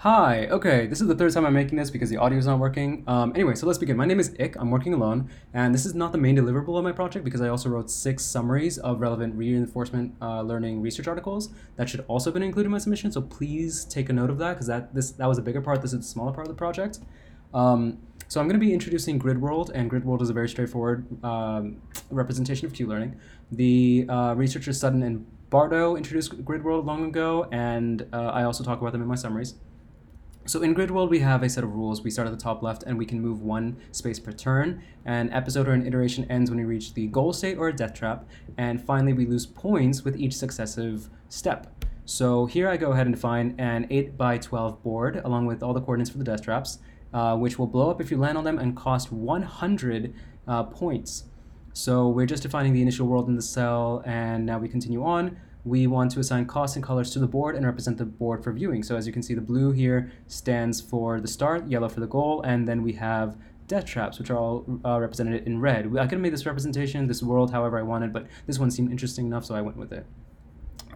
Hi, okay, this is the third time I'm making this because the audio is not working. Anyway, so let's begin. My name is Ik, I'm working alone, and this is not the main deliverable of my project because I also wrote 6 summaries of relevant reinforcement learning research articles that should also have been included in my submission, so please take a note of that because that was a bigger part, this is the smaller part of the project. So I'm going to be introducing Grid World, and Grid World is a very straightforward representation of Q-learning. The researchers Sutton and Bardo introduced Grid World long ago, and I also talk about them in my summaries. So in Grid World, we have a set of rules. We start at the top left, and we can move one space per turn. An episode or an iteration ends when we reach the goal state or a death trap. And finally, we lose points with each successive step. So here I go ahead and define an 8 by 12 board, along with all the coordinates for the death traps, which will blow up if you land on them and cost 100 points. So we're just defining the initial world in the cell, and now we continue on. We want to assign costs and colors to the board and represent the board for viewing. So as you can see, the blue here stands for the start, yellow for the goal, and then we have death traps, which are all represented in red. I could have made this representation, this world, however I wanted, but this one seemed interesting enough, so I went with it.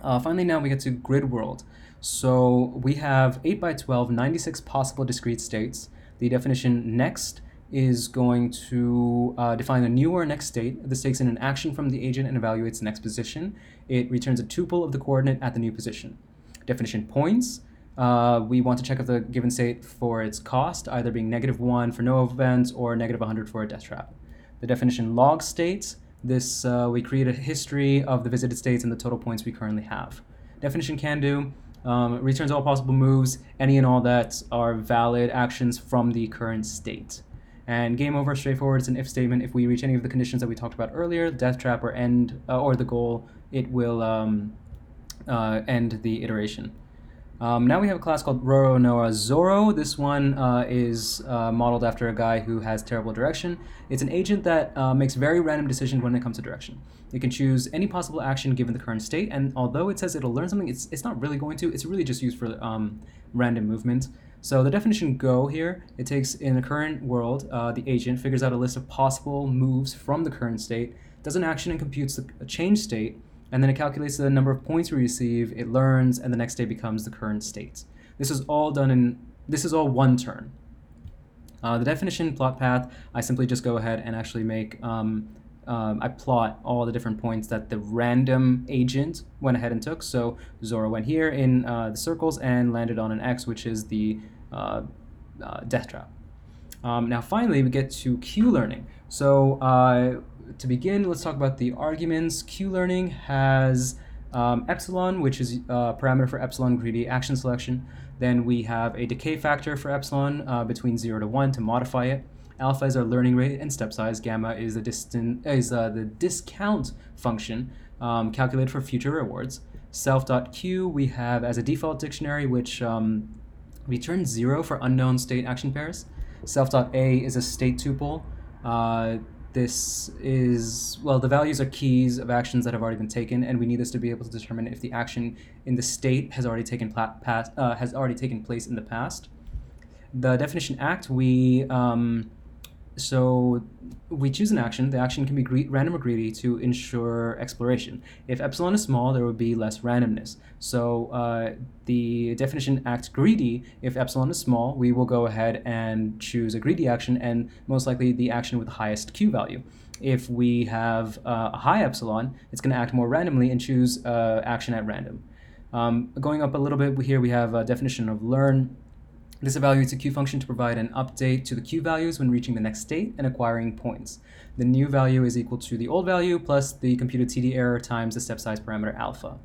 Finally, now we get to Grid World. So we have 8 by 12, 96 possible discrete states. The definition next is going to define a new or next state. This takes in an action from the agent and evaluates the next position. It returns a tuple of the coordinate at the new position. Definition points. We want to check if the given state for its cost, either being -1 for no events or -100 for a death trap. The definition log states. This we create a history of the visited states and the total points we currently have. Definition can do. Returns all possible moves, any and all that are valid actions from the current state. And game over, straightforward. It's an if statement. If we reach any of the conditions that we talked about earlier, death trap or end or the goal, it will end the iteration. Now we have a class called Roronoa Zoro. This one is modeled after a guy who has terrible direction. It's an agent that makes very random decisions when it comes to direction. It can choose any possible action given the current state, and although it says it'll learn something, it's not really going to. It's really just used for random movement. So the definition go here, it takes in the current world, the agent figures out a list of possible moves from the current state, does an action and computes the change state, and then it calculates the number of points we receive, it learns, and the next state becomes the current state. This is all one turn. The definition plot path, I simply just go ahead and actually make, I plot all the different points that the random agent went ahead and took. So Zoro went here in the circles and landed on an X, which is the death trap. Now finally, we get to Q-learning. So to begin, let's talk about the arguments. Q-learning has epsilon, which is a parameter for epsilon greedy action selection. Then we have a decay factor for epsilon between 0 to 1 to modify it. Alpha is our learning rate and step size. Gamma is the discount function calculated for future rewards. Self.q we have as a default dictionary, which returns 0 for unknown state action pairs. Self.a is a state tuple. This is, well, the values are keys of actions that have already been taken, and we need this to be able to determine if the action in the state has already taken place in the past. The definition act, so we choose an action. The action can be random or greedy to ensure exploration. If epsilon is small, there would be less randomness. So the definition act greedy, if epsilon is small, we will go ahead and choose a greedy action, and most likely the action with the highest Q value. If we have a high epsilon, it's going to act more randomly and choose action at random. Going up a little bit here, we have a definition of learn. This evaluates a Q function to provide an update to the Q values when reaching the next state and acquiring points. The new value is equal to the old value plus the computed TD error times the step size parameter alpha.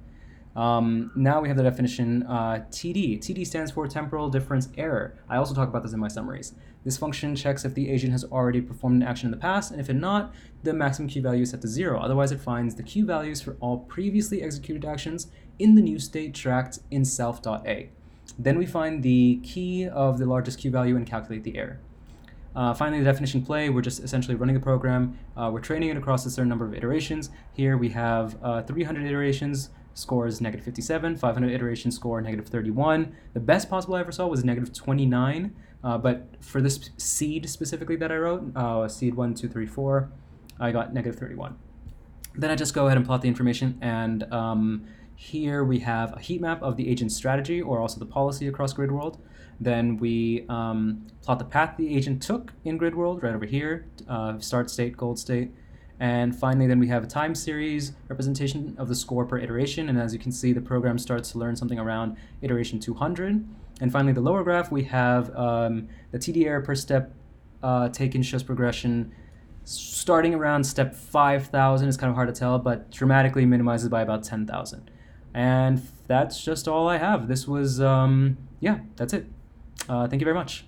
Now we have the definition TD. TD stands for temporal difference error. I also talk about this in my summaries. This function checks if the agent has already performed an action in the past, and if it not, the maximum Q value is set to 0. Otherwise, it finds the Q values for all previously executed actions in the new state tracked in self.a. Then we find the key of the largest Q value and calculate the error. Finally, the definition play, we're just essentially running the program. We're training it across a certain number of iterations. Here we have 300 iterations, score is -57, 500 iterations, score -31. The best possible I ever saw was -29, but for this seed specifically that I wrote, seed 1, 2, 3, 4, I got -31. Then I just go ahead and plot the information, and Here we have a heat map of the agent's strategy, or also the policy across grid world. Then we plot the path the agent took in grid world right over here, start state, goal state. And finally, then we have a time series representation of the score per iteration. And as you can see, the program starts to learn something around iteration 200. And finally, the lower graph, we have the TD error per step taken shows progression starting around step 5,000. It's kind of hard to tell, but dramatically minimizes by about 10,000. And that's just all I have. This was, yeah, that's it. Thank you very much.